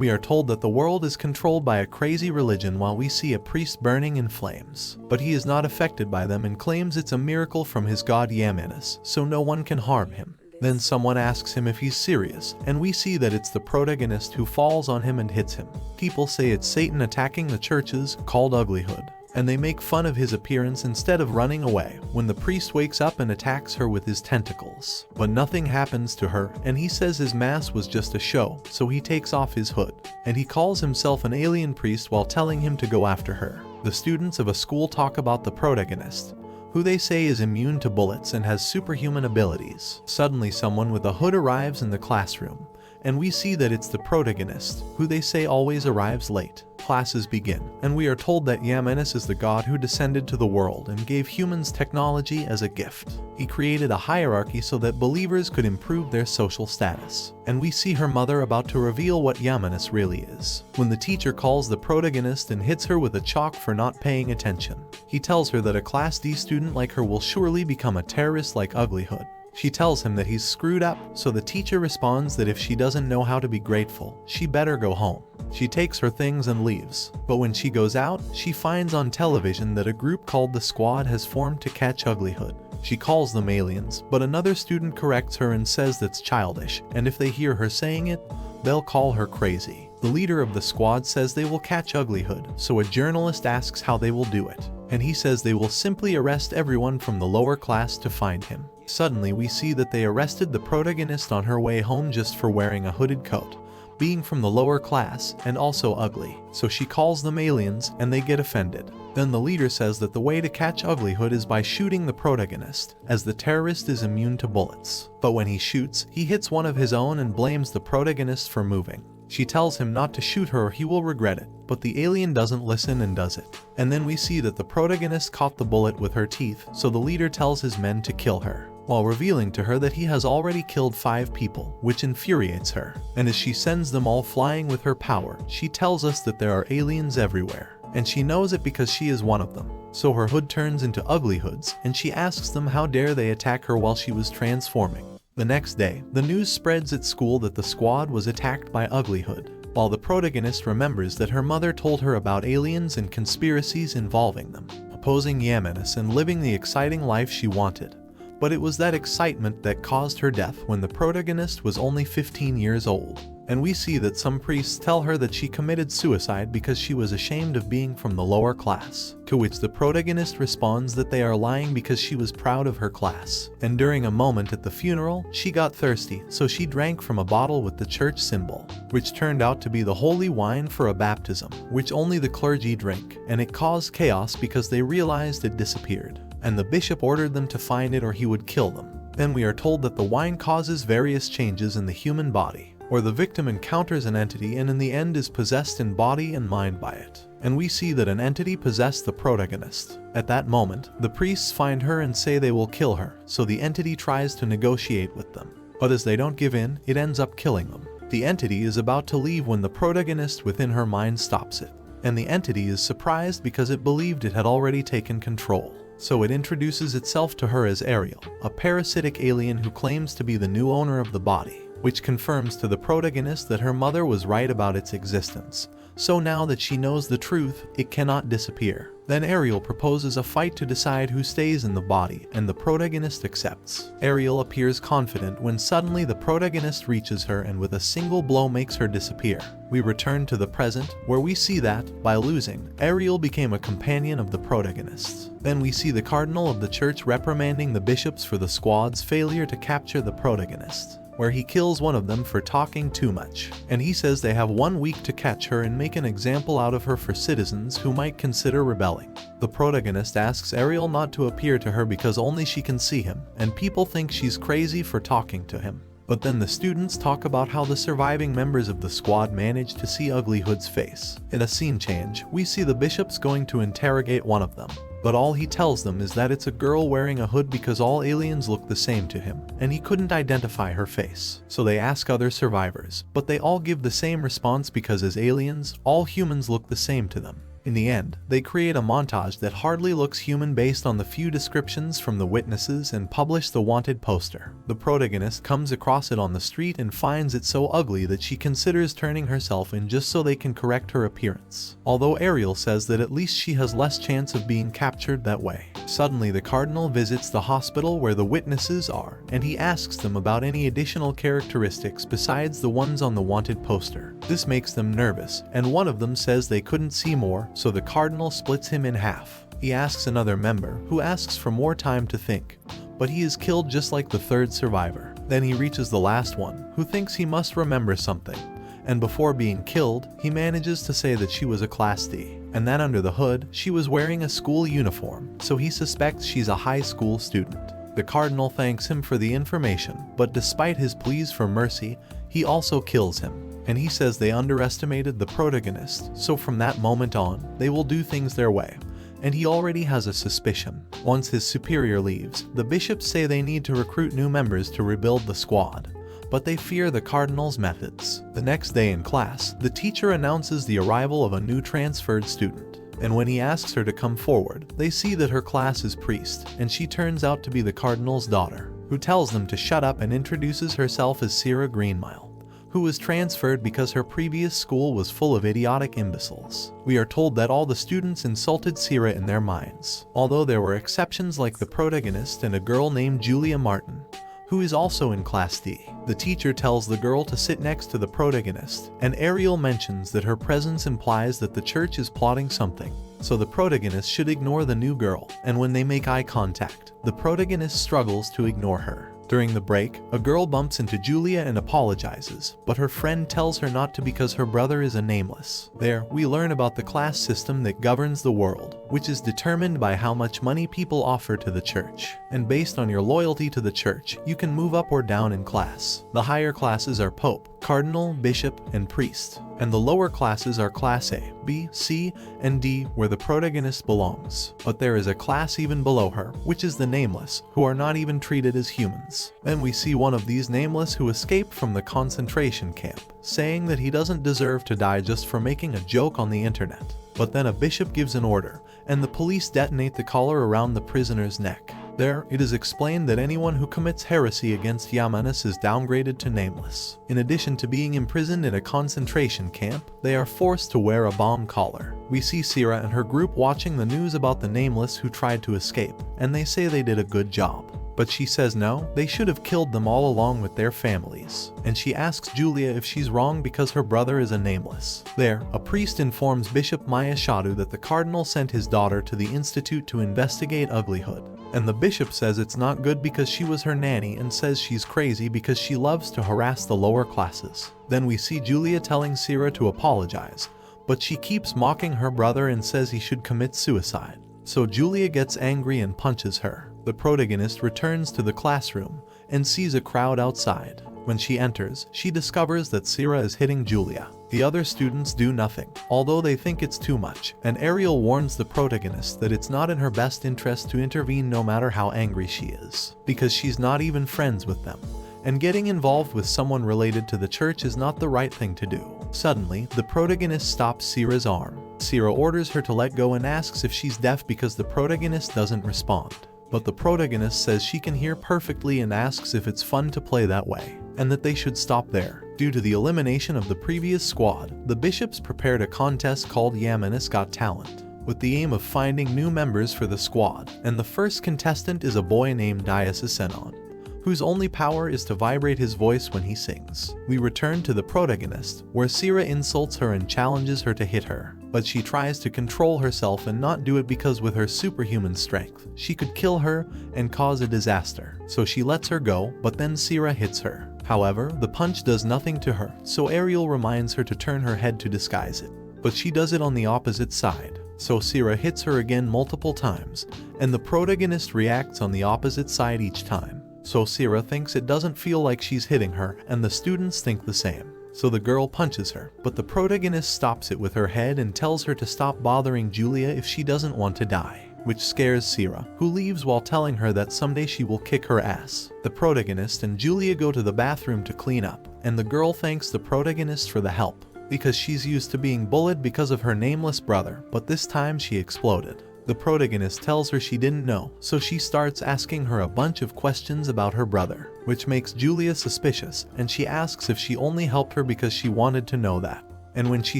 We are told that the world is controlled by a crazy religion while we see a priest burning in flames. But he is not affected by them and claims it's a miracle from his god Yamanis, so no one can harm him. Then someone asks him if he's serious, and we see that it's the protagonist who falls on him and hits him. People say it's Satan attacking the churches, called Uglyhood, and they make fun of his appearance instead of running away when the priest wakes up and attacks her with his tentacles. But nothing happens to her, and he says his mass was just a show, so he takes off his hood, and he calls himself an alien priest while telling him to go after her. The students of a school talk about the protagonist, who they say is immune to bullets and has superhuman abilities. Suddenly someone with a hood arrives in the classroom, and we see that it's the protagonist, who they say always arrives late. Classes begin, and we are told that Yamanis is the god who descended to the world and gave humans technology as a gift. He created a hierarchy so that believers could improve their social status. And we see her mother about to reveal what Yamanis really is, when the teacher calls the protagonist and hits her with a chalk for not paying attention. He tells her that a Class D student like her will surely become a terrorist like Uglyhood. She tells him that he's screwed up, so the teacher responds that if she doesn't know how to be grateful, she better go home. She takes her things and leaves. But when she goes out, she finds on television that a group called the Squad has formed to catch Uglyhood. She calls them aliens, but another student corrects her and says that's childish, and if they hear her saying it, they'll call her crazy. The leader of the Squad says they will catch Uglyhood, so a journalist asks how they will do it, and he says they will simply arrest everyone from the lower class to find him. Suddenly we see that they arrested the protagonist on her way home just for wearing a hooded coat, being from the lower class, and also ugly. So she calls them aliens, and they get offended. Then the leader says that the way to catch Uglyhood is by shooting the protagonist, as the terrorist is immune to bullets. But when he shoots, he hits one of his own and blames the protagonist for moving. She tells him not to shoot her or he will regret it, but the alien doesn't listen and does it. And then we see that the protagonist caught the bullet with her teeth, so the leader tells his men to kill her, while revealing to her that he has already killed 5 people, which infuriates her. And as she sends them all flying with her power, she tells us that there are aliens everywhere, and she knows it because she is one of them. So her hood turns into Uglyhood's, and she asks them how dare they attack her while she was transforming. The next day, the news spreads at school that the Squad was attacked by Uglyhood, while the protagonist remembers that her mother told her about aliens and conspiracies involving them, opposing Yamanis and living the exciting life she wanted. But it was that excitement that caused her death when the protagonist was only 15 years old. And we see that some priests tell her that she committed suicide because she was ashamed of being from the lower class, to which the protagonist responds that they are lying because she was proud of her class. And during a moment at the funeral, she got thirsty, so she drank from a bottle with the church symbol, which turned out to be the holy wine for a baptism, which only the clergy drink, and it caused chaos because they realized it disappeared, and the bishop ordered them to find it or he would kill them. Then we are told that the wine causes various changes in the human body, or the victim encounters an entity and in the end is possessed in body and mind by it. And we see that an entity possessed the protagonist. At that moment, the priests find her and say they will kill her, so the entity tries to negotiate with them. But as they don't give in, it ends up killing them. The entity is about to leave when the protagonist within her mind stops it. And the entity is surprised because it believed it had already taken control. So it introduces itself to her as Ariel, a parasitic alien who claims to be the new owner of the body, which confirms to the protagonist that her mother was right about its existence. So now that she knows the truth, it cannot disappear. Then Ariel proposes a fight to decide who stays in the body, and the protagonist accepts. Ariel appears confident when suddenly the protagonist reaches her and with a single blow makes her disappear. We return to the present, where we see that, by losing, Ariel became a companion of the protagonist. Then we see the cardinal of the church reprimanding the bishops for the Squad's failure to capture the protagonist, where he kills one of them for talking too much, and he says they have 1 week to catch her and make an example out of her for citizens who might consider rebelling. The protagonist asks Ariel not to appear to her because only she can see him, and people think she's crazy for talking to him. But then the students talk about how the surviving members of the Squad managed to see Uglyhood's face. In a scene change, we see the bishops going to interrogate one of them, but all he tells them is that it's a girl wearing a hood because all aliens look the same to him, and he couldn't identify her face. So they ask other survivors, but they all give the same response because as aliens, all humans look the same to them. In the end, they create a montage that hardly looks human based on the few descriptions from the witnesses and publish the wanted poster. The protagonist comes across it on the street and finds it so ugly that she considers turning herself in just so they can correct her appearance. Although Ariel says that at least she has less chance of being captured that way. Suddenly the cardinal visits the hospital where the witnesses are, and he asks them about any additional characteristics besides the ones on the wanted poster. This makes them nervous, and one of them says they couldn't see more, so the cardinal splits him in half. He asks another member, who asks for more time to think, but he is killed just like the third survivor. Then he reaches the last one, who thinks he must remember something, and before being killed, he manages to say that she was a Class D, and that under the hood, she was wearing a school uniform, so he suspects she's a high school student. The cardinal thanks him for the information, but despite his pleas for mercy, he also kills him. And he says they underestimated the protagonist, so from that moment on, they will do things their way. And he already has a suspicion. Once his superior leaves, the bishops say they need to recruit new members to rebuild the squad, but they fear the cardinal's methods. The next day in class, the teacher announces the arrival of a new transferred student, and when he asks her to come forward, they see that her class is priest, and she turns out to be the cardinal's daughter, who tells them to shut up and introduces herself as Sierra Greenmile, who was transferred because her previous school was full of idiotic imbeciles. We are told that all the students insulted Sierra in their minds, although there were exceptions like the protagonist and a girl named Julia Martin, who is also in Class D. The teacher tells the girl to sit next to the protagonist, and Ariel mentions that her presence implies that the church is plotting something, so the protagonist should ignore the new girl, and when they make eye contact, the protagonist struggles to ignore her. During the break, a girl bumps into Julia and apologizes, but her friend tells her not to because her brother is a nameless. There, we learn about the class system that governs the world, which is determined by how much money people offer to the church. And based on your loyalty to the church, you can move up or down in class. The higher classes are Pope, Cardinal, Bishop, and Priest, and the lower classes are Class A, B, C, and D, where the protagonist belongs. But there is a class even below her, which is the Nameless, who are not even treated as humans. Then we see one of these Nameless who escaped from the concentration camp, saying that he doesn't deserve to die just for making a joke on the internet. But then a bishop gives an order, and the police detonate the collar around the prisoner's neck. There, it is explained that anyone who commits heresy against Yamanis is downgraded to Nameless. In addition to being imprisoned in a concentration camp, they are forced to wear a bomb collar. We see Sierra and her group watching the news about the Nameless who tried to escape, and they say they did a good job. But she says no, they should have killed them all along with their families. And she asks Julia if she's wrong because her brother is a Nameless. There, a priest informs Bishop Maya Shadu that the cardinal sent his daughter to the institute to investigate Uglyhood. And the bishop says it's not good because she was her nanny and says she's crazy because she loves to harass the lower classes. Then we see Julia telling Sierra to apologize, but she keeps mocking her brother and says he should commit suicide. So Julia gets angry and punches her. The protagonist returns to the classroom and sees a crowd outside. When she enters, she discovers that Sierra is hitting Julia. The other students do nothing, although they think it's too much, and Ariel warns the protagonist that it's not in her best interest to intervene no matter how angry she is, because she's not even friends with them, and getting involved with someone related to the church is not the right thing to do. Suddenly, the protagonist stops Sierra's arm. Sierra orders her to let go and asks if she's deaf because the protagonist doesn't respond. But the protagonist says she can hear perfectly and asks if it's fun to play that way, and that they should stop there. Due to the elimination of the previous squad, the bishops prepared a contest called Yamanis Got Talent, with the aim of finding new members for the squad, and the first contestant is a boy named Diacesenon, whose only power is to vibrate his voice when he sings. We return to the protagonist, where Sierra insults her and challenges her to hit her, but she tries to control herself and not do it because with her superhuman strength, she could kill her and cause a disaster. So she lets her go, but then Sierra hits her. However, the punch does nothing to her, so Ariel reminds her to turn her head to disguise it. But she does it on the opposite side. So Sierra hits her again multiple times, and the protagonist reacts on the opposite side each time. So Sierra thinks it doesn't feel like she's hitting her, and the students think the same. So the girl punches her, but the protagonist stops it with her head and tells her to stop bothering Julia if she doesn't want to die, which scares Sierra, who leaves while telling her that someday she will kick her ass. The protagonist and Julia go to the bathroom to clean up, and the girl thanks the protagonist for the help. because she's used to being bullied because of her nameless brother, but this time she exploded. The protagonist tells her she didn't know, so she starts asking her a bunch of questions about her brother, which makes Julia suspicious, and she asks if she only helped her because she wanted to know that. And when she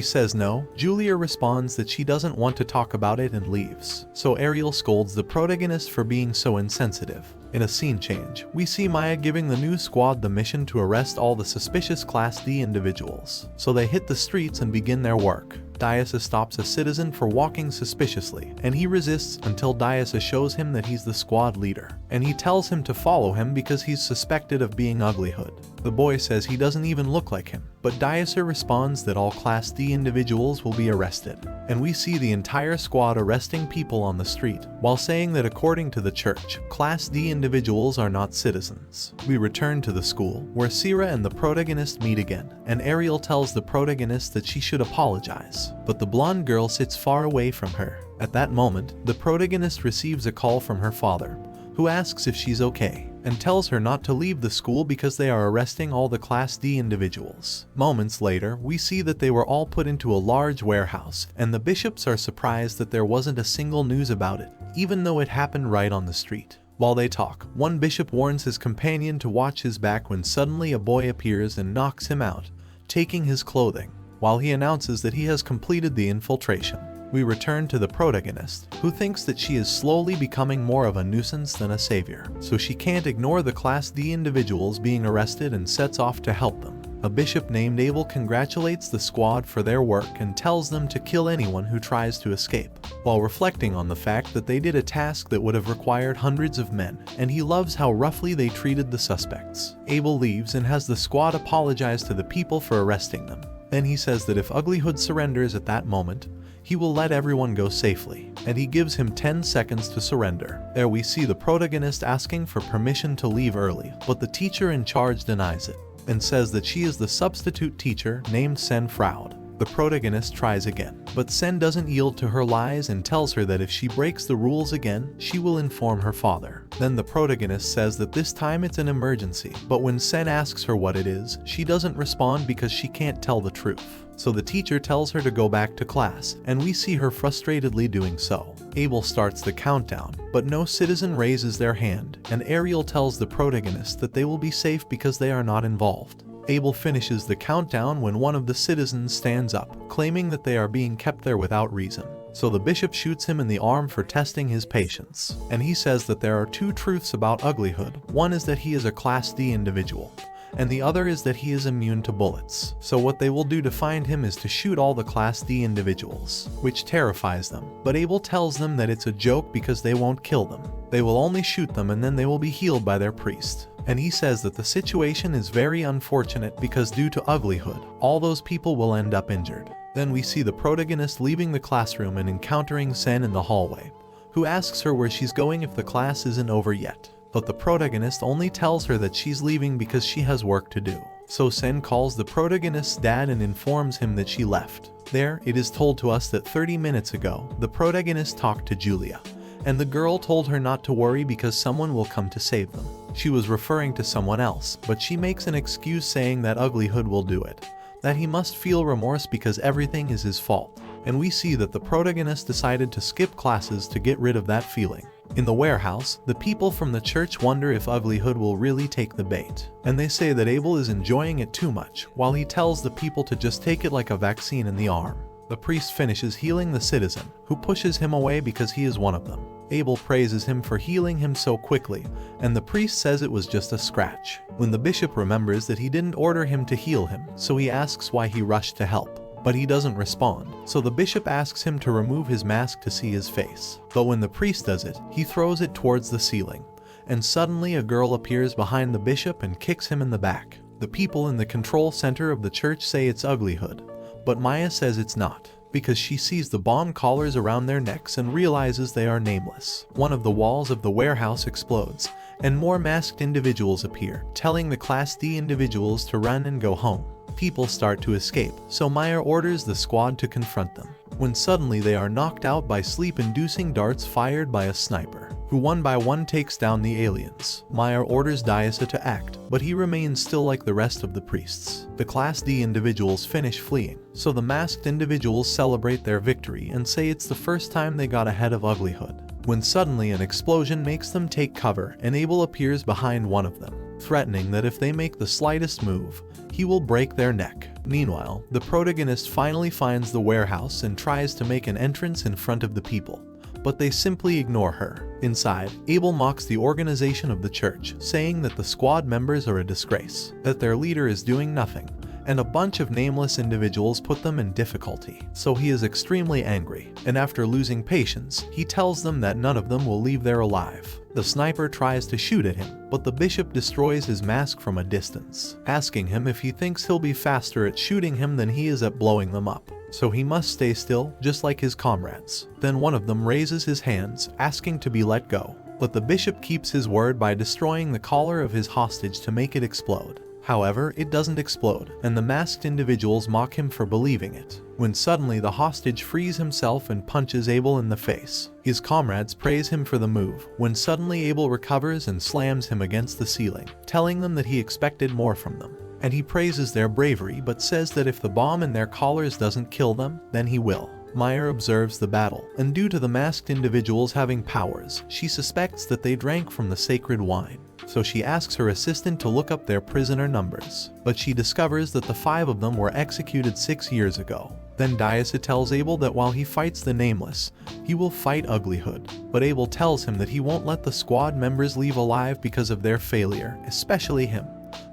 says no, Julia responds that she doesn't want to talk about it and leaves. So Ariel scolds the protagonist for being so insensitive. In a scene change, we see Maya giving the new squad the mission to arrest all the suspicious Class D individuals. So they hit the streets and begin their work. Diasa stops a citizen for walking suspiciously, and he resists until Diasa shows him that he's the squad leader, and he tells him to follow him because he's suspected of being Uglyhood. The boy says he doesn't even look like him, but Diasa responds that all Class D individuals will be arrested, and we see the entire squad arresting people on the street, while saying that according to the church, Class D individuals are not citizens. We return to the school, where Sira and the protagonist meet again, and Ariel tells the protagonist that she should apologize, but the blonde girl sits far away from her. At that moment, the protagonist receives a call from her father, who asks if she's okay, and tells her not to leave the school because they are arresting all the Class D individuals. Moments later, we see that they were all put into a large warehouse, and the bishops are surprised that there wasn't a single news about it, even though it happened right on the street. While they talk, one bishop warns his companion to watch his back when suddenly a boy appears and knocks him out, taking his clothing, while he announces that he has completed the infiltration. We return to the protagonist, who thinks that she is slowly becoming more of a nuisance than a savior, so she can't ignore the Class D individuals being arrested and sets off to help them. A bishop named Abel congratulates the squad for their work and tells them to kill anyone who tries to escape, while reflecting on the fact that they did a task that would have required hundreds of men, and he loves how roughly they treated the suspects. Abel leaves and has the squad apologize to the people for arresting them. Then he says that if Uglyhood surrenders at that moment, he will let everyone go safely, and he gives him 10 seconds to surrender. There we see the protagonist asking for permission to leave early, but the teacher in charge denies it, and says that she is the substitute teacher named Sen Fraud. The protagonist tries again, but Sen doesn't yield to her lies and tells her that if she breaks the rules again, she will inform her father. Then the protagonist says that this time it's an emergency, but when Sen asks her what it is, she doesn't respond because she can't tell the truth. So the teacher tells her to go back to class, and we see her frustratedly doing so. Abel starts the countdown, but no citizen raises their hand, and Ariel tells the protagonist that they will be safe because they are not involved. Abel finishes the countdown when one of the citizens stands up, claiming that they are being kept there without reason. So the bishop shoots him in the arm for testing his patience, and he says that there are two truths about Uglyhood. One is that he is a Class D individual, and the other is that he is immune to bullets. So what they will do to find him is to shoot all the Class D individuals, which terrifies them. But Abel tells them that it's a joke because they won't kill them. They will only shoot them and then they will be healed by their priest. And he says that the situation is very unfortunate because due to Uglyhood, all those people will end up injured. Then we see the protagonist leaving the classroom and encountering Sen in the hallway, who asks her where she's going if the class isn't over yet. But the protagonist only tells her that she's leaving because she has work to do. So Sen calls the protagonist's dad and informs him that she left. There, it is told to us that 30 minutes ago, the protagonist talked to Julia, and the girl told her not to worry because someone will come to save them. She was referring to someone else, but she makes an excuse saying that Uglyhood will do it, that he must feel remorse because everything is his fault. And we see that the protagonist decided to skip classes to get rid of that feeling. In the warehouse, the people from the church wonder if Uglyhood will really take the bait, and they say that Abel is enjoying it too much, while he tells the people to just take it like a vaccine in the arm. The priest finishes healing the citizen, who pushes him away because he is one of them. Abel praises him for healing him so quickly, and the priest says it was just a scratch. When the bishop remembers that he didn't order him to heal him, so he asks why he rushed to help. But he doesn't respond, so the bishop asks him to remove his mask to see his face. But when the priest does it, he throws it towards the ceiling, and suddenly a girl appears behind the bishop and kicks him in the back. The people in the control center of the church say it's Uglyhood, but Maya says it's not, because she sees the bomb collars around their necks and realizes they are nameless. One of the walls of the warehouse explodes, and more masked individuals appear, telling the Class D individuals to run and go home. People start to escape, so Maya orders the squad to confront them, when suddenly they are knocked out by sleep-inducing darts fired by a sniper, who one by one takes down the aliens. Maya orders Daiso to act, but he remains still like the rest of the priests. The Class D individuals finish fleeing, so the masked individuals celebrate their victory and say it's the first time they got ahead of Uglyhood. When suddenly an explosion makes them take cover and Abel appears behind one of them, threatening that if they make the slightest move, he will break their neck. Meanwhile, the protagonist finally finds the warehouse and tries to make an entrance in front of the people, but they simply ignore her. Inside, Abel mocks the organization of the church, saying that the squad members are a disgrace, that their leader is doing nothing, and a bunch of nameless individuals put them in difficulty. So he is extremely angry, and after losing patience, he tells them that none of them will leave there alive. The sniper tries to shoot at him, but the bishop destroys his mask from a distance, asking him if he thinks he'll be faster at shooting him than he is at blowing them up. So he must stay still, just like his comrades. Then one of them raises his hands, asking to be let go. But the bishop keeps his word by destroying the collar of his hostage to make it explode. However, it doesn't explode, and the masked individuals mock him for believing it, when suddenly the hostage frees himself and punches Abel in the face. His comrades praise him for the move, when suddenly Abel recovers and slams him against the ceiling, telling them that he expected more from them. And he praises their bravery but says that if the bomb in their collars doesn't kill them, then he will. Maya observes the battle, and due to the masked individuals having powers, she suspects that they drank from the sacred wine. So she asks her assistant to look up their prisoner numbers, but she discovers that the 5 of them were executed 6 years ago. Then Daiso tells Abel that while he fights the Nameless, he will fight Uglyhood, but Abel tells him that he won't let the squad members leave alive because of their failure, especially him,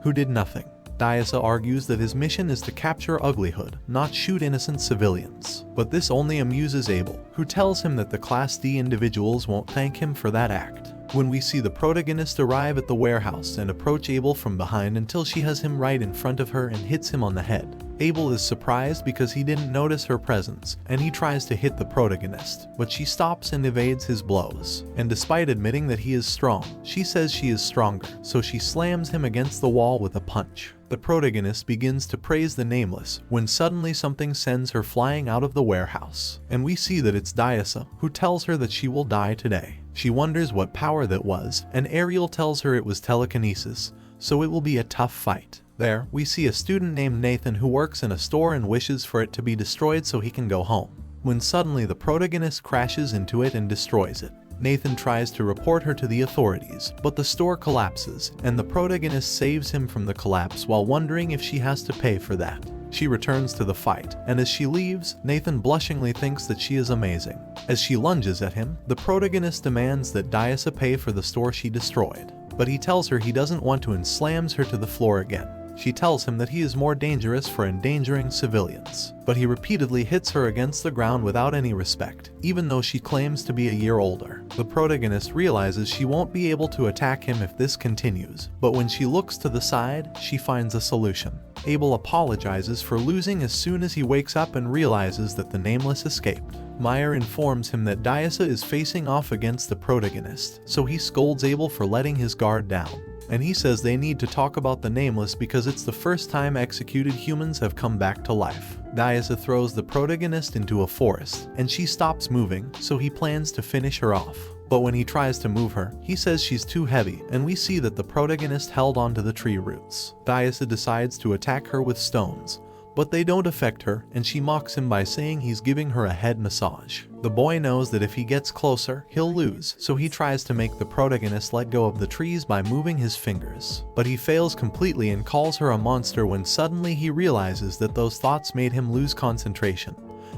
who did nothing. Daiso argues that his mission is to capture Uglyhood, not shoot innocent civilians. But this only amuses Abel, who tells him that the Class D individuals won't thank him for that act. When we see the protagonist arrive at the warehouse and approach Abel from behind until she has him right in front of her and hits him on the head. Abel is surprised because he didn't notice her presence, and he tries to hit the protagonist, but she stops and evades his blows. And despite admitting that he is strong, she says she is stronger, so she slams him against the wall with a punch. The protagonist begins to praise the Nameless when suddenly something sends her flying out of the warehouse, and we see that it's Daiso, who tells her that she will die today. She wonders what power that was, and Ariel tells her it was telekinesis, so it will be a tough fight. There, we see a student named Nathan who works in a store and wishes for it to be destroyed so he can go home, when suddenly the protagonist crashes into it and destroys it. Nathan tries to report her to the authorities, but the store collapses, and the protagonist saves him from the collapse while wondering if she has to pay for that. She returns to the fight, and as she leaves, Nathan blushingly thinks that she is amazing. As she lunges at him, the protagonist demands that Daiso pay for the store she destroyed, but he tells her he doesn't want to and slams her to the floor again. She tells him that he is more dangerous for endangering civilians, but he repeatedly hits her against the ground without any respect, even though she claims to be a year older. The protagonist realizes she won't be able to attack him if this continues, but when she looks to the side, she finds a solution. Abel apologizes for losing as soon as he wakes up and realizes that the Nameless escaped. Maya informs him that Daiso is facing off against the protagonist, so he scolds Abel for letting his guard down. And he says they need to talk about the Nameless because it's the first time executed humans have come back to life. Daiso throws the protagonist into a forest, and she stops moving, so he plans to finish her off. But when he tries to move her, he says she's too heavy, and we see that the protagonist held onto the tree roots. Daiso decides to attack her with stones, but they don't affect her, and she mocks him by saying he's giving her a head massage. The boy knows that if he gets closer, he'll lose, so he tries to make the protagonist let go of the trees by moving his fingers. But he fails completely and calls her a monster when suddenly he realizes that those thoughts made him lose concentration,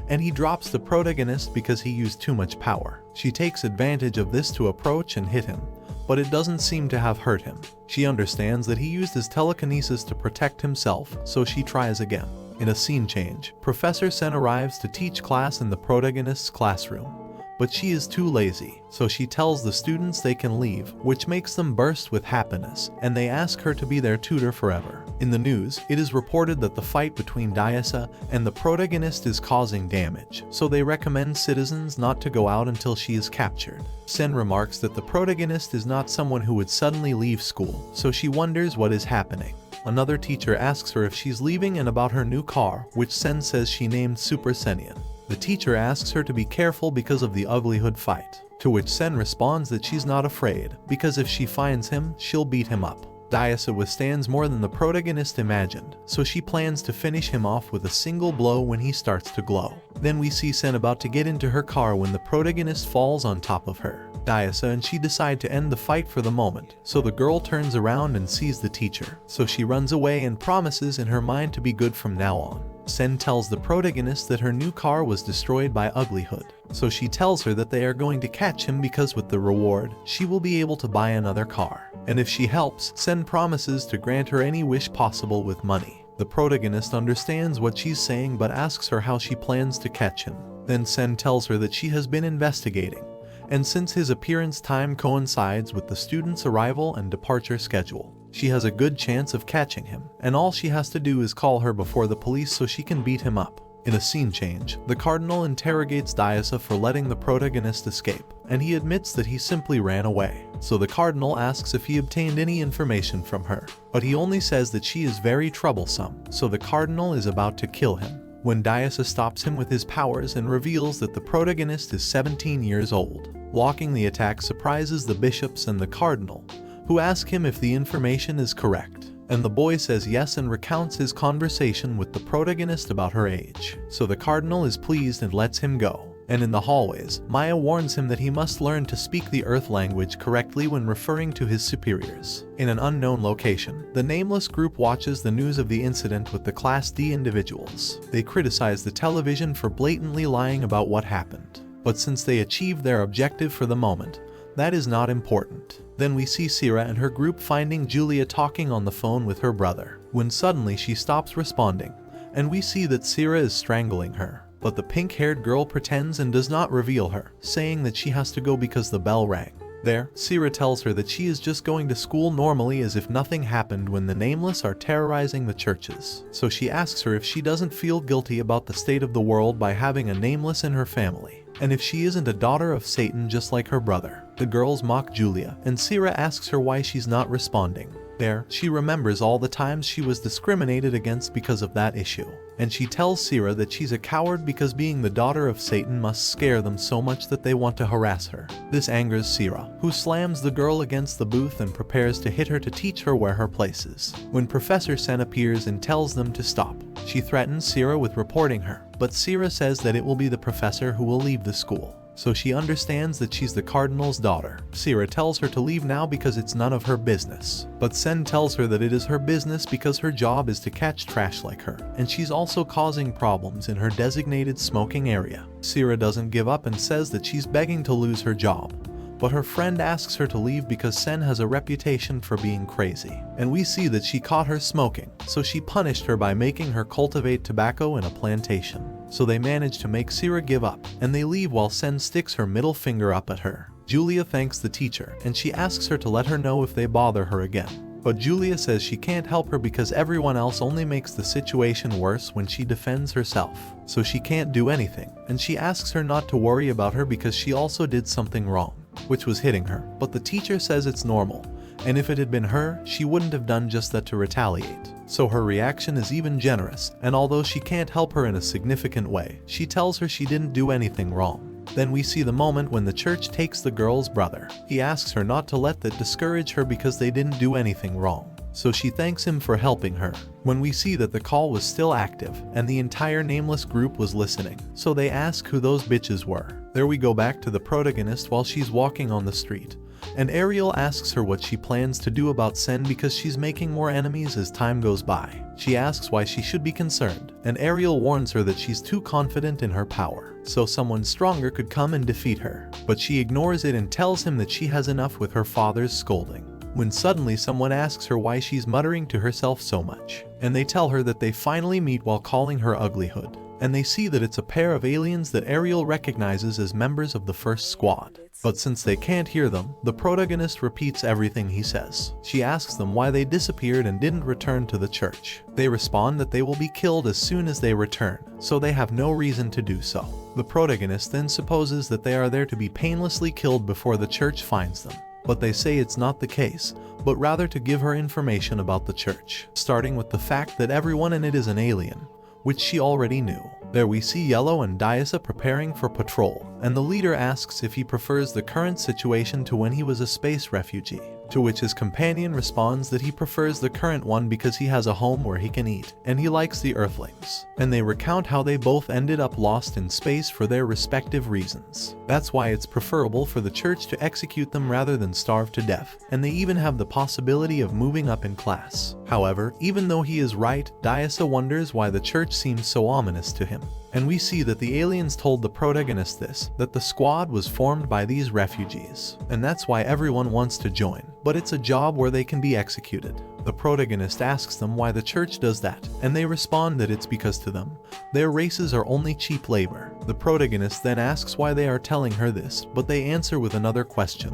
and he drops the protagonist because he used too much power. She takes advantage of this to approach and hit him, but it doesn't seem to have hurt him. She understands that he used his telekinesis to protect himself, so she tries again. In a scene change, Professor Sen arrives to teach class in the protagonist's classroom, but she is too lazy, so she tells the students they can leave, which makes them burst with happiness, and they ask her to be their tutor forever. In the news, it is reported that the fight between Daiso and the protagonist is causing damage, so they recommend citizens not to go out until she is captured. Sen remarks that the protagonist is not someone who would suddenly leave school, so she wonders what is happening. Another teacher asks her if she's leaving and about her new car, which Sen says she named Super Senian. The teacher asks her to be careful because of the Uglyhood fight. To which Sen responds that she's not afraid, because if she finds him, she'll beat him up. Daiso withstands more than the protagonist imagined, so she plans to finish him off with a single blow when he starts to glow. Then we see Sen about to get into her car when the protagonist falls on top of her. Daiso and she decide to end the fight for the moment, so the girl turns around and sees the teacher, so she runs away and promises in her mind to be good from now on. Sen tells the protagonist that her new car was destroyed by Uglyhood, so she tells her that they are going to catch him because with the reward, she will be able to buy another car. And if she helps, Sen promises to grant her any wish possible with money. The protagonist understands what she's saying but asks her how she plans to catch him. Then Sen tells her that she has been investigating, and since his appearance time coincides with the student's arrival and departure schedule, she has a good chance of catching him, and all she has to do is call her before the police so she can beat him up. In a scene change, the cardinal interrogates Daiso for letting the protagonist escape, and he admits that he simply ran away. So the cardinal asks if he obtained any information from her, but he only says that she is very troublesome, so the cardinal is about to kill him, when Daiso stops him with his powers and reveals that the protagonist is 17 years old. Blocking the attack surprises the bishops and the cardinal, who ask him if the information is correct. And the boy says yes and recounts his conversation with the protagonist about her age. So the cardinal is pleased and lets him go. And in the hallways, Maya warns him that he must learn to speak the Earth language correctly when referring to his superiors. In an unknown location, the nameless group watches the news of the incident with the Class D individuals. They criticize the television for blatantly lying about what happened. But since they achieved their objective for the moment, that is not important. Then we see Sira and her group finding Julia talking on the phone with her brother, when suddenly she stops responding, and we see that Sira is strangling her. But the pink-haired girl pretends and does not reveal her, saying that she has to go because the bell rang. There, Sira tells her that she is just going to school normally as if nothing happened when the Nameless are terrorizing the churches. So she asks her if she doesn't feel guilty about the state of the world by having a Nameless in her family, and if she isn't a daughter of Satan just like her brother. The girls mock Julia, and Sira asks her why she's not responding. There, she remembers all the times she was discriminated against because of that issue, and she tells Sira that she's a coward because being the daughter of Satan must scare them so much that they want to harass her. This angers Sira, who slams the girl against the booth and prepares to hit her to teach her where her place is. When Professor Sen appears and tells them to stop, she threatens Sira with reporting her, but Sira says that it will be the professor who will leave the school. So she understands that she's the cardinal's daughter. Sira tells her to leave now because it's none of her business. But Sen tells her that it is her business because her job is to catch trash like her, and she's also causing problems in her designated smoking area. Sira doesn't give up and says that she's begging to lose her job. But her friend asks her to leave because Sen has a reputation for being crazy. And we see that she caught her smoking, so she punished her by making her cultivate tobacco in a plantation. So they manage to make Sira give up, and they leave while Sen sticks her middle finger up at her. Julia thanks the teacher, and she asks her to let her know if they bother her again. But Julia says she can't help her because everyone else only makes the situation worse when she defends herself. So she can't do anything, and she asks her not to worry about her because she also did something wrong, which was hitting her. But the teacher says it's normal, and if it had been her, she wouldn't have done just that to retaliate. So her reaction is even generous, and although she can't help her in a significant way, she tells her she didn't do anything wrong. Then we see the moment when the church takes the girl's brother. He asks her not to let that discourage her because they didn't do anything wrong. So she thanks him for helping her. When we see that the call was still active, and the entire Nameless group was listening, so they ask who those bitches were. There we go back to the protagonist while she's walking on the street, and Ariel asks her what she plans to do about Sen because she's making more enemies as time goes by. She asks why she should be concerned, and Ariel warns her that she's too confident in her power, so someone stronger could come and defeat her. But she ignores it and tells him that she has enough with her father's scolding. When suddenly someone asks her why she's muttering to herself so much, and they tell her that they finally meet while calling her Uglyhood, and they see that it's a pair of aliens that Ariel recognizes as members of the first squad. But since they can't hear them, the protagonist repeats everything he says. She asks them why they disappeared and didn't return to the church. They respond that they will be killed as soon as they return, so they have no reason to do so. The protagonist then supposes that they are there to be painlessly killed before the church finds them. But they say it's not the case, but rather to give her information about the church, starting with the fact that everyone in it is an alien, which she already knew. There we see Yellow and Daiso preparing for patrol, and the leader asks if he prefers the current situation to when he was a space refugee, to which his companion responds that he prefers the current one because he has a home where he can eat, and he likes the Earthlings. And they recount how they both ended up lost in space for their respective reasons. That's why it's preferable for the church to execute them rather than starve to death, and they even have the possibility of moving up in class. However, even though he is right, Daiso wonders why the church seems so ominous to him. And we see that the aliens told the protagonist this, that the squad was formed by these refugees, and that's why everyone wants to join, but it's a job where they can be executed. The protagonist asks them why the church does that, and they respond that it's because to them, their races are only cheap labor. The protagonist then asks why they are telling her this, but they answer with another question,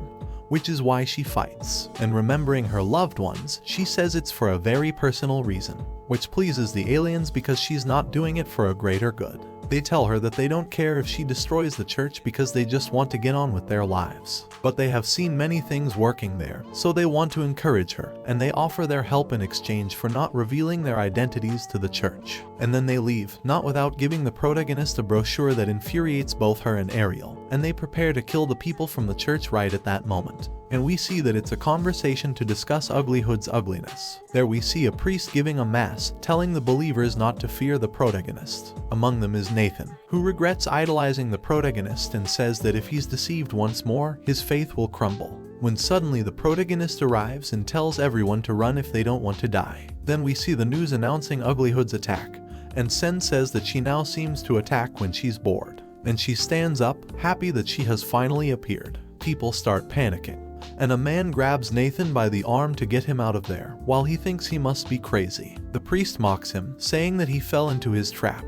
which is why she fights. And remembering her loved ones, she says it's for a very personal reason, which pleases the aliens because she's not doing it for a greater good. They tell her that they don't care if she destroys the church because they just want to get on with their lives. But they have seen many things working there, so they want to encourage her, and they offer their help in exchange for not revealing their identities to the church. And then they leave, not without giving the protagonist a brochure that infuriates both her and Ariel, and they prepare to kill the people from the church right at that moment. And we see that it's a conversation to discuss Uglyhood's ugliness. There we see a priest giving a mass, telling the believers not to fear the protagonist. Among them is Nathan, who regrets idolizing the protagonist and says that if he's deceived once more, his faith will crumble. When suddenly the protagonist arrives and tells everyone to run if they don't want to die. Then we see the news announcing Uglyhood's attack, and Sen says that she now seems to attack when she's bored. And she stands up, happy that she has finally appeared. People start panicking, and a man grabs Nathan by the arm to get him out of there, while he thinks he must be crazy. The priest mocks him, saying that he fell into his trap.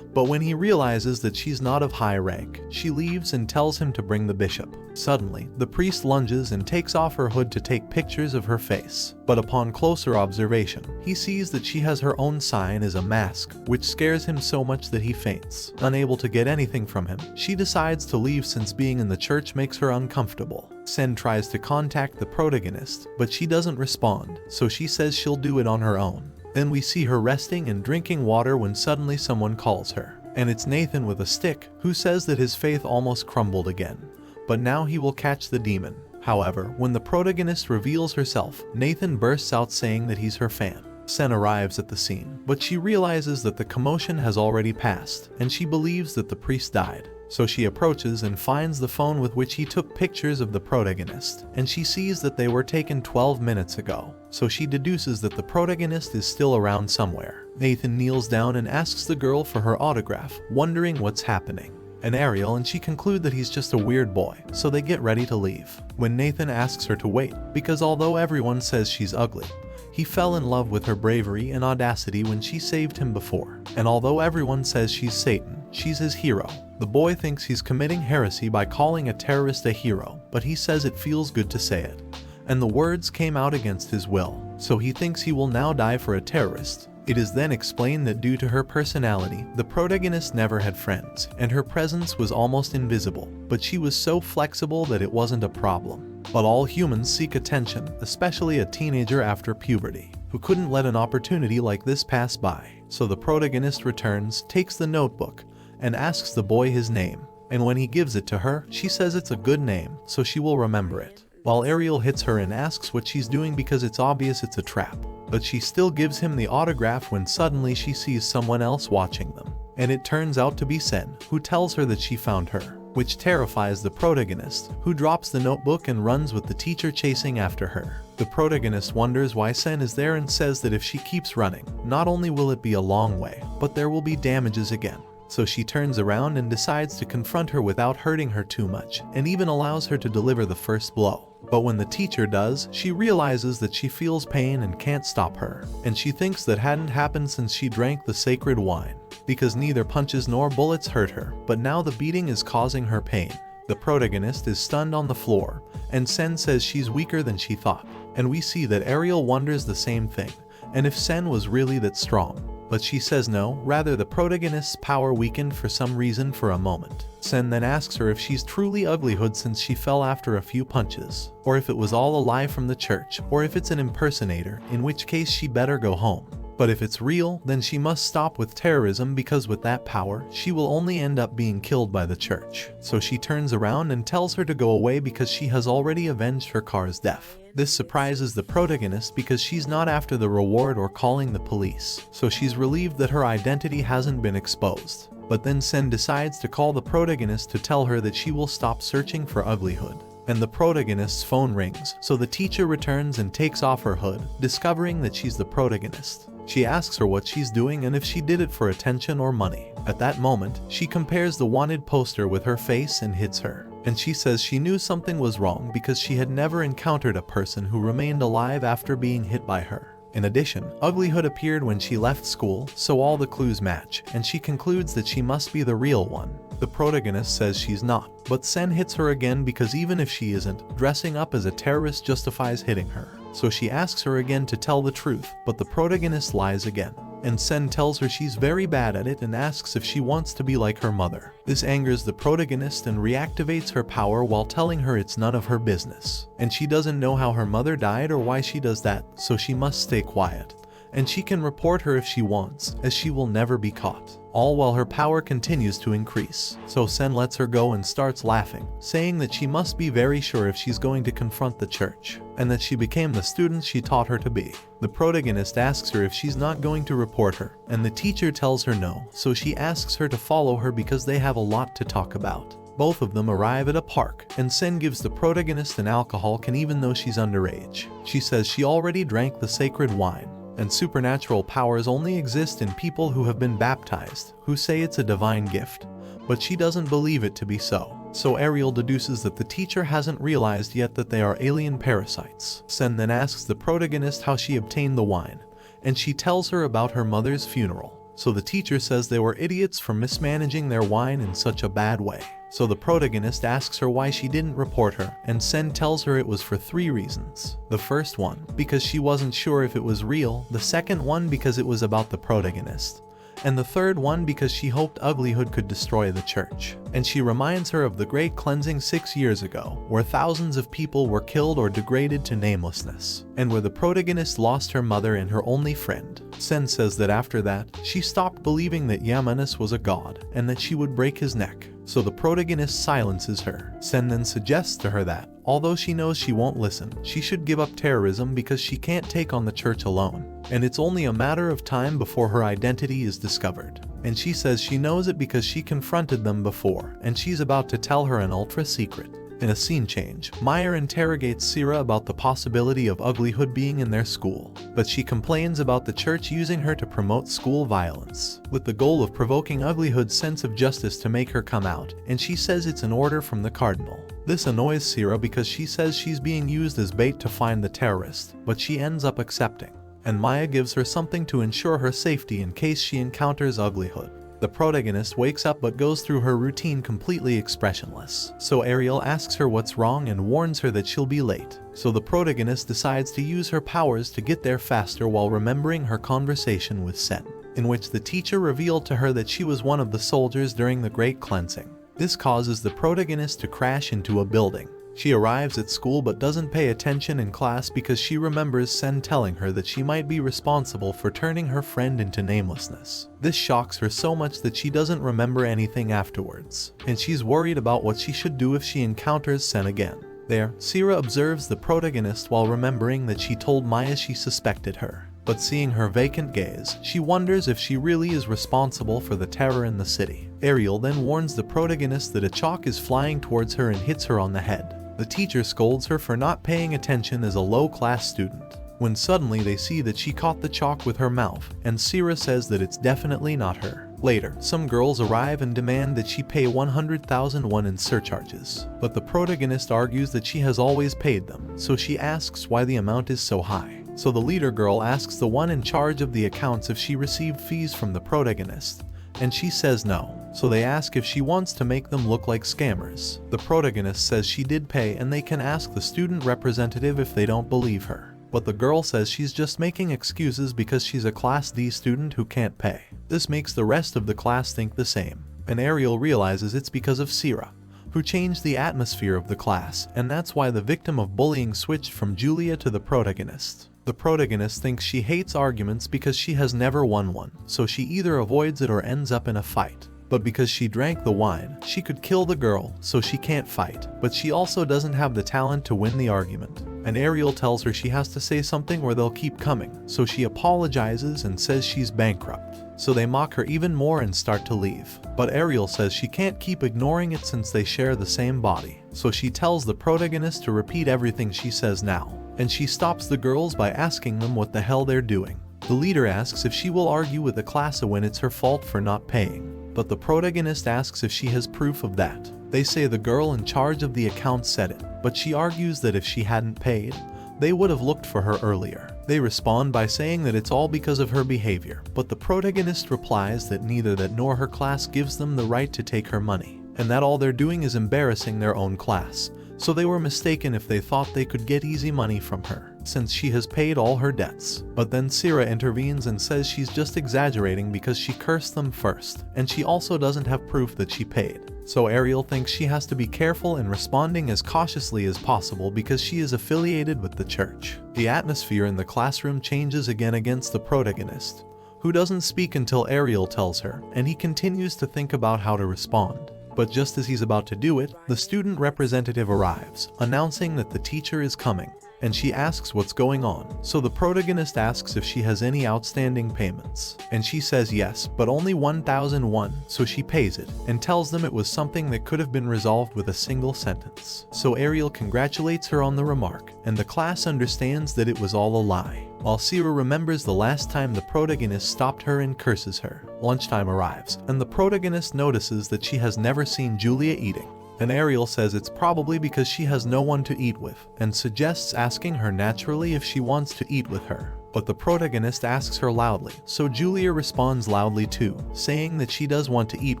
But when he realizes that she's not of high rank, she leaves and tells him to bring the bishop. Suddenly, the priest lunges and takes off her hood to take pictures of her face. But upon closer observation, he sees that she has her own sign as a mask, which scares him so much that he faints. Unable to get anything from him, she decides to leave since being in the church makes her uncomfortable. Sen tries to contact the protagonist, but she doesn't respond, so she says she'll do it on her own. Then we see her resting and drinking water when suddenly someone calls her. And it's Nathan with a stick, who says that his faith almost crumbled again, but now he will catch the demon. However, when the protagonist reveals herself, Nathan bursts out saying that he's her fan. Sen arrives at the scene, but she realizes that the commotion has already passed, and she believes that the priest died. So she approaches and finds the phone with which he took pictures of the protagonist, and she sees that they were taken 12 minutes ago. So she deduces that the protagonist is still around somewhere. Nathan kneels down and asks the girl for her autograph, wondering what's happening. And Ariel and she conclude that he's just a weird boy, so they get ready to leave. When Nathan asks her to wait, because although everyone says she's ugly, he fell in love with her bravery and audacity when she saved him before. And although everyone says she's Satan, she's his hero. The boy thinks he's committing heresy by calling a terrorist a hero, but he says it feels good to say it. And the words came out against his will, so he thinks he will now die for a terrorist. It is then explained that due to her personality, the protagonist never had friends, and her presence was almost invisible, but she was so flexible that it wasn't a problem. But all humans seek attention, especially a teenager after puberty, who couldn't let an opportunity like this pass by. So the protagonist returns, takes the notebook, and asks the boy his name. And when he gives it to her, she says it's a good name, so she will remember it. While Ariel hits her and asks what she's doing because it's obvious it's a trap. But she still gives him the autograph when suddenly she sees someone else watching them. And it turns out to be Sen, who tells her that she found her, which terrifies the protagonist, who drops the notebook and runs with the teacher chasing after her. The protagonist wonders why Sen is there and says that if she keeps running, not only will it be a long way, but there will be damages again. So she turns around and decides to confront her without hurting her too much, and even allows her to deliver the first blow. But when the teacher does, she realizes that she feels pain and can't stop her, and she thinks that hadn't happened since she drank the sacred wine, because neither punches nor bullets hurt her, but now the beating is causing her pain. The protagonist is stunned on the floor, and Sen says she's weaker than she thought, and we see that Ariel wonders the same thing, and if Sen was really that strong. But she says no, rather the protagonist's power weakened for some reason for a moment. Sen then asks her if she's truly Uglyhood since she fell after a few punches, or if it was all a lie from the church, or if it's an impersonator, in which case she better go home. But if it's real, then she must stop with terrorism because with that power, she will only end up being killed by the church. So she turns around and tells her to go away because she has already avenged her car's death. This surprises the protagonist because she's not after the reward or calling the police, so she's relieved that her identity hasn't been exposed. But then Sen decides to call the protagonist to tell her that she will stop searching for Uglyhood. And the protagonist's phone rings, so the teacher returns and takes off her hood, discovering that she's the protagonist. She asks her what she's doing and if she did it for attention or money. At that moment, she compares the wanted poster with her face and hits her. And she says she knew something was wrong because she had never encountered a person who remained alive after being hit by her. In addition, Uglyhood appeared when she left school, so all the clues match, and she concludes that she must be the real one. The protagonist says she's not, but Sen hits her again because even if she isn't, dressing up as a terrorist justifies hitting her. So she asks her again to tell the truth, but the protagonist lies again. And Sen tells her she's very bad at it and asks if she wants to be like her mother. This angers the protagonist and reactivates her power while telling her it's none of her business. And she doesn't know how her mother died or why she does that, so she must stay quiet. And she can report her if she wants, as she will never be caught. All while her power continues to increase. So Sen lets her go and starts laughing, saying that she must be very sure if she's going to confront the church, and that she became the student she taught her to be. The protagonist asks her if she's not going to report her, and the teacher tells her no, so she asks her to follow her because they have a lot to talk about. Both of them arrive at a park, and Sen gives the protagonist an alcohol can even though she's underage. She says she already drank the sacred wine. And supernatural powers only exist in people who have been baptized, who say it's a divine gift. But she doesn't believe it to be so. So Ariel deduces that the teacher hasn't realized yet that they are alien parasites. Sen then asks the protagonist how she obtained the wine, and she tells her about her mother's funeral. So the teacher says they were idiots for mismanaging their wine in such a bad way. So the protagonist asks her why she didn't report her, and Sen tells her it was for 3 reasons. The first one, because she wasn't sure if it was real, the second one because it was about the protagonist, and the third one because she hoped Uglyhood could destroy the church. And she reminds her of the Great Cleansing 6 years ago, where thousands of people were killed or degraded to namelessness, and where the protagonist lost her mother and her only friend. Sen says that after that, she stopped believing that Manhwa was a god, and that she would break his neck. So the protagonist silences her. Sen then suggests to her that, although she knows she won't listen, she should give up terrorism because she can't take on the church alone. And it's only a matter of time before her identity is discovered. And she says she knows it because she confronted them before, and she's about to tell her an ultra secret. In a scene change, Meyer interrogates Sira about the possibility of Uglyhood being in their school, but she complains about the church using her to promote school violence, with the goal of provoking Uglyhood's sense of justice to make her come out, and she says it's an order from the cardinal. This annoys Sira because she says she's being used as bait to find the terrorist, but she ends up accepting. And Maya gives her something to ensure her safety in case she encounters Uglyhood. The protagonist wakes up but goes through her routine completely expressionless. So Ariel asks her what's wrong and warns her that she'll be late. So the protagonist decides to use her powers to get there faster while remembering her conversation with Sen, in which the teacher revealed to her that she was one of the soldiers during the Great Cleansing. This causes the protagonist to crash into a building. She arrives at school but doesn't pay attention in class because she remembers Sen telling her that she might be responsible for turning her friend into namelessness. This shocks her so much that she doesn't remember anything afterwards, and she's worried about what she should do if she encounters Sen again. There, Sira observes the protagonist while remembering that she told Maya she suspected her. But seeing her vacant gaze, she wonders if she really is responsible for the terror in the city. Ariel then warns the protagonist that a chalk is flying towards her and hits her on the head. The teacher scolds her for not paying attention as a low-class student, when suddenly they see that she caught the chalk with her mouth, and Sira says that it's definitely not her. Later, some girls arrive and demand that she pay 100,000 won in surcharges, but the protagonist argues that she has always paid them, so she asks why the amount is so high. So the leader girl asks the one in charge of the accounts if she received fees from the protagonist, and she says no. So they ask if she wants to make them look like scammers. The protagonist says she did pay and they can ask the student representative if they don't believe her. But the girl says she's just making excuses because she's a Class D student who can't pay. This makes the rest of the class think the same, and Ariel realizes it's because of Sira, who changed the atmosphere of the class, and that's why the victim of bullying switched from Julia to the protagonist. The protagonist thinks she hates arguments because she has never won one, so she either avoids it or ends up in a fight. But because she drank the wine, she could kill the girl, so she can't fight. But she also doesn't have the talent to win the argument. And Ariel tells her she has to say something or they'll keep coming, so she apologizes and says she's bankrupt. So they mock her even more and start to leave. But Ariel says she can't keep ignoring it since they share the same body. So she tells the protagonist to repeat everything she says now. And she stops the girls by asking them what the hell they're doing. The leader asks if she will argue with the class when it's her fault for not paying. But the protagonist asks if she has proof of that. They say the girl in charge of the account said it, but she argues that if she hadn't paid, they would have looked for her earlier. They respond by saying that it's all because of her behavior, but the protagonist replies that neither that nor her class gives them the right to take her money, and that all they're doing is embarrassing their own class. So they were mistaken if they thought they could get easy money from her, since she has paid all her debts. But then Sira intervenes and says she's just exaggerating because she cursed them first, and she also doesn't have proof that she paid. So Ariel thinks she has to be careful in responding as cautiously as possible because she is affiliated with the church. The atmosphere in the classroom changes again against the protagonist, who doesn't speak until Ariel tells her, and he continues to think about how to respond. But just as he's about to do it, the student representative arrives, announcing that the teacher is coming, and she asks what's going on. So the protagonist asks if she has any outstanding payments, and she says yes, but only 1,001, so she pays it, and tells them it was something that could have been resolved with a single sentence. So Ariel congratulates her on the remark, and the class understands that it was all a lie. While Sira remembers the last time the protagonist stopped her and curses her. Lunchtime arrives, and the protagonist notices that she has never seen Julia eating. And Ariel says it's probably because she has no one to eat with, and suggests asking her naturally if she wants to eat with her. But the protagonist asks her loudly, so Julia responds loudly too, saying that she does want to eat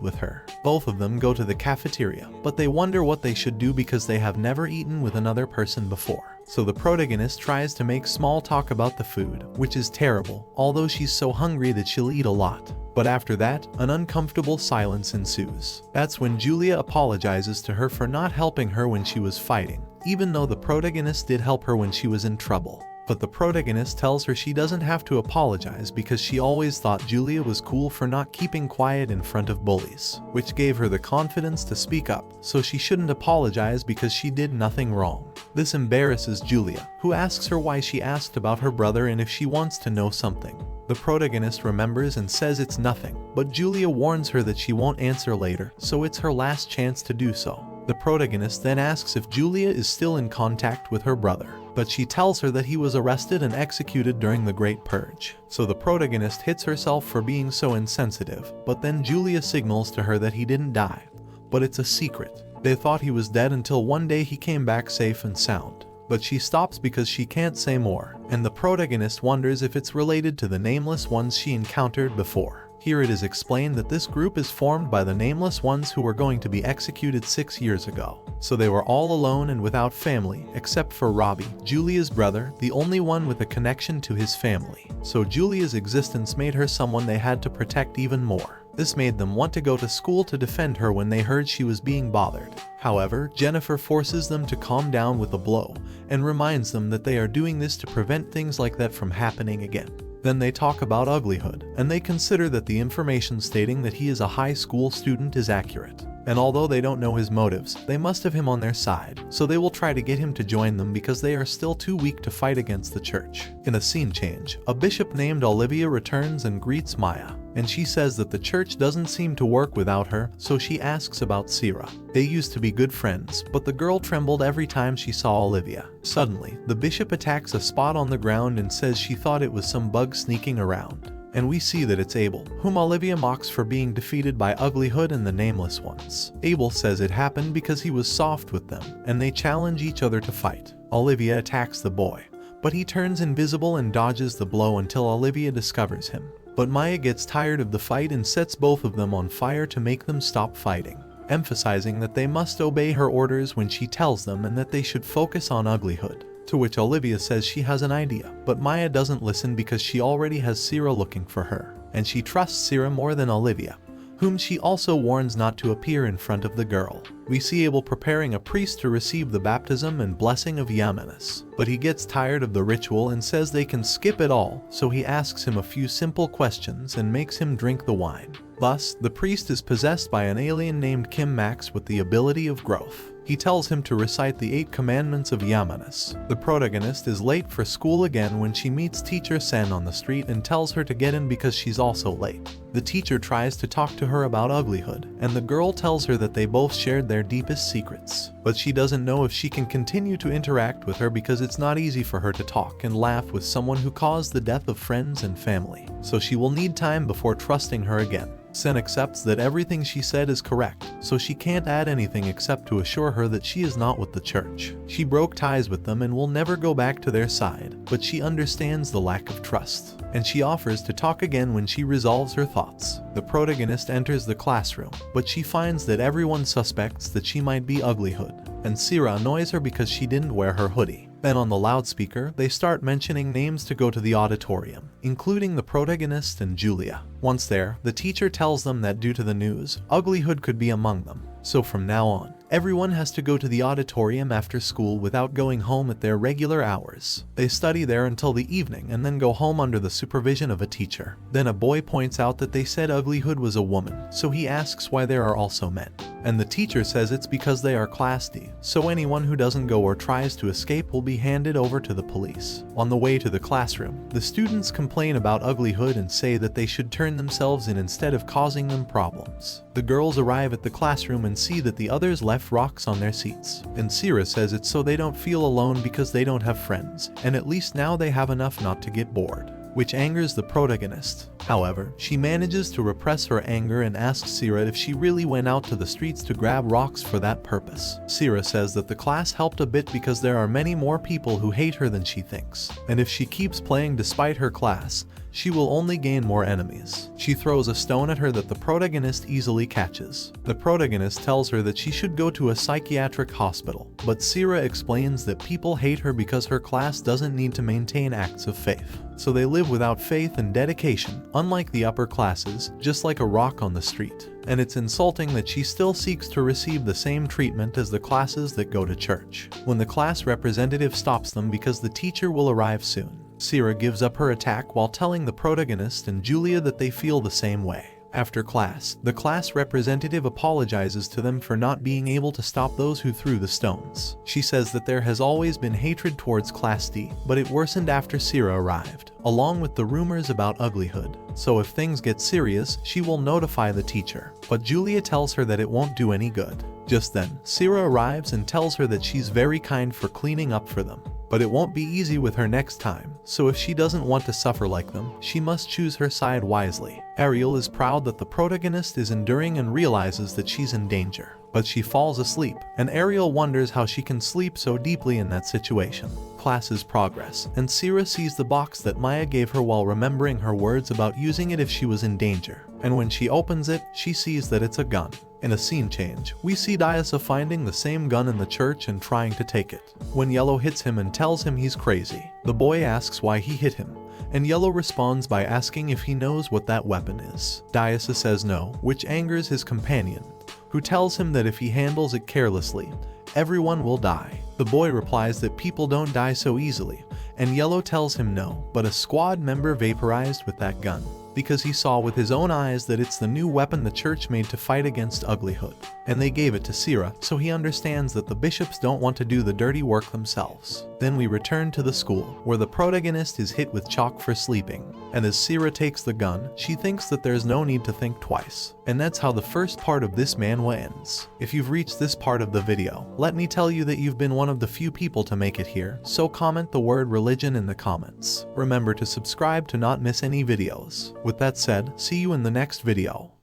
with her. Both of them go to the cafeteria, but they wonder what they should do because they have never eaten with another person before. So the protagonist tries to make small talk about the food, which is terrible, although she's so hungry that she'll eat a lot. But after that, an uncomfortable silence ensues. That's when Julia apologizes to her for not helping her when she was fighting, even though the protagonist did help her when she was in trouble. But the protagonist tells her she doesn't have to apologize because she always thought Julia was cool for not keeping quiet in front of bullies, which gave her the confidence to speak up, so she shouldn't apologize because she did nothing wrong. This embarrasses Julia, who asks her why she asked about her brother and if she wants to know something. The protagonist remembers and says it's nothing, but Julia warns her that she won't answer later, so it's her last chance to do so. The protagonist then asks if Julia is still in contact with her brother, but she tells her that he was arrested and executed during the Great Purge. So the protagonist hits herself for being so insensitive, but then Julia signals to her that he didn't die, but it's a secret. They thought he was dead until one day he came back safe and sound. But she stops because she can't say more, and the protagonist wonders if it's related to the nameless ones she encountered before. Here it is explained that this group is formed by the nameless ones who were going to be executed 6 years ago. So they were all alone and without family, except for Robbie, Julia's brother, the only one with a connection to his family. So Julia's existence made her someone they had to protect even more. This made them want to go to school to defend her when they heard she was being bothered. However, Jennifer forces them to calm down with a blow, and reminds them that they are doing this to prevent things like that from happening again. Then they talk about Uglyhood, and they consider that the information stating that he is a high school student is accurate. And although they don't know his motives, they must have him on their side, so they will try to get him to join them because they are still too weak to fight against the church. In a scene change, a bishop named Olivia returns and greets Maya, and she says that the church doesn't seem to work without her, so she asks about Sira. They used to be good friends, but the girl trembled every time she saw Olivia. Suddenly, the bishop attacks a spot on the ground and says she thought it was some bug sneaking around. And we see that it's Abel, whom Olivia mocks for being defeated by Uglyhood and the Nameless Ones. Abel says it happened because he was soft with them, and they challenge each other to fight. Olivia attacks the boy, but he turns invisible and dodges the blow until Olivia discovers him. But Maya gets tired of the fight and sets both of them on fire to make them stop fighting, emphasizing that they must obey her orders when she tells them and that they should focus on Uglyhood. To which Olivia says she has an idea, but Maya doesn't listen because she already has Sira looking for her, and she trusts Sira more than Olivia, whom she also warns not to appear in front of the girl. We see Abel preparing a priest to receive the baptism and blessing of Yamanis, but he gets tired of the ritual and says they can skip it all, so he asks him a few simple questions and makes him drink the wine. Thus, the priest is possessed by an alien named Kim Max with the ability of growth. He tells him to recite the 8 commandments of Yamanis. The protagonist is late for school again when she meets teacher Sen on the street and tells her to get in because she's also late. The teacher tries to talk to her about Uglyhood, and the girl tells her that they both shared their deepest secrets. But she doesn't know if she can continue to interact with her because it's not easy for her to talk and laugh with someone who caused the death of friends and family. So she will need time before trusting her again. Sen accepts that everything she said is correct, so she can't add anything except to assure her that she is not with the church. She broke ties with them and will never go back to their side, but she understands the lack of trust, and she offers to talk again when she resolves her thoughts. The protagonist enters the classroom, but she finds that everyone suspects that she might be Uglyhood, and Sira annoys her because she didn't wear her hoodie. Then on the loudspeaker, they start mentioning names to go to the auditorium, including the protagonist and Julia. Once there, the teacher tells them that due to the news, Uglyhood could be among them. So from now on, everyone has to go to the auditorium after school without going home at their regular hours. They study there until the evening and then go home under the supervision of a teacher. Then a boy points out that they said Uglyhood was a woman, so he asks why there are also men. And the teacher says it's because they are Class D, so anyone who doesn't go or tries to escape will be handed over to the police. On the way to the classroom, the students complain about Uglyhood and say that they should turn themselves in instead of causing them problems. The girls arrive at the classroom and see that the others left rocks on their seats. And Sira says it's so they don't feel alone because they don't have friends, and at least now they have enough not to get bored, which angers the protagonist. However, she manages to repress her anger and asks Sira if she really went out to the streets to grab rocks for that purpose. Sira says that the class helped a bit because there are many more people who hate her than she thinks, and if she keeps playing despite her class, she will only gain more enemies. She throws a stone at her that the protagonist easily catches. The protagonist tells her that she should go to a psychiatric hospital, but Sira explains that people hate her because her class doesn't need to maintain acts of faith. So they live without faith and dedication, unlike the upper classes, just like a rock on the street. And it's insulting that she still seeks to receive the same treatment as the classes that go to church. When the class representative stops them because the teacher will arrive soon, Sira gives up her attack while telling the protagonist and Julia that they feel the same way. After class, the class representative apologizes to them for not being able to stop those who threw the stones. She says that there has always been hatred towards Class D, but it worsened after Sira arrived, along with the rumors about Uglyhood. So if things get serious, she will notify the teacher. But Julia tells her that it won't do any good. Just then, Sira arrives and tells her that she's very kind for cleaning up for them. But it won't be easy with her next time, so if she doesn't want to suffer like them, she must choose her side wisely. Ariel is proud that the protagonist is enduring and realizes that she's in danger. But she falls asleep, and Ariel wonders how she can sleep so deeply in that situation. Classes progress, and Sira sees the box that Maya gave her while remembering her words about using it if she was in danger. And when she opens it, she sees that it's a gun. In a scene change, we see Diasa finding the same gun in the church and trying to take it. When Yellow hits him and tells him he's crazy, the boy asks why he hit him, and Yellow responds by asking if he knows what that weapon is. Diasa says no, which angers his companion, who tells him that if he handles it carelessly, everyone will die. The boy replies that people don't die so easily, and Yellow tells him no, but a squad member vaporized with that gun, because he saw with his own eyes that it's the new weapon the church made to fight against Uglyhood. And they gave it to Sira, so he understands that the bishops don't want to do the dirty work themselves. Then we return to the school, where the protagonist is hit with chalk for sleeping. And as Sira takes the gun, she thinks that there's no need to think twice. And that's how the first part of this manhwa ends. If you've reached this part of the video, let me tell you that you've been one of the few people to make it here, so comment the word religion in the comments. Remember to subscribe to not miss any videos. With that said, see you in the next video.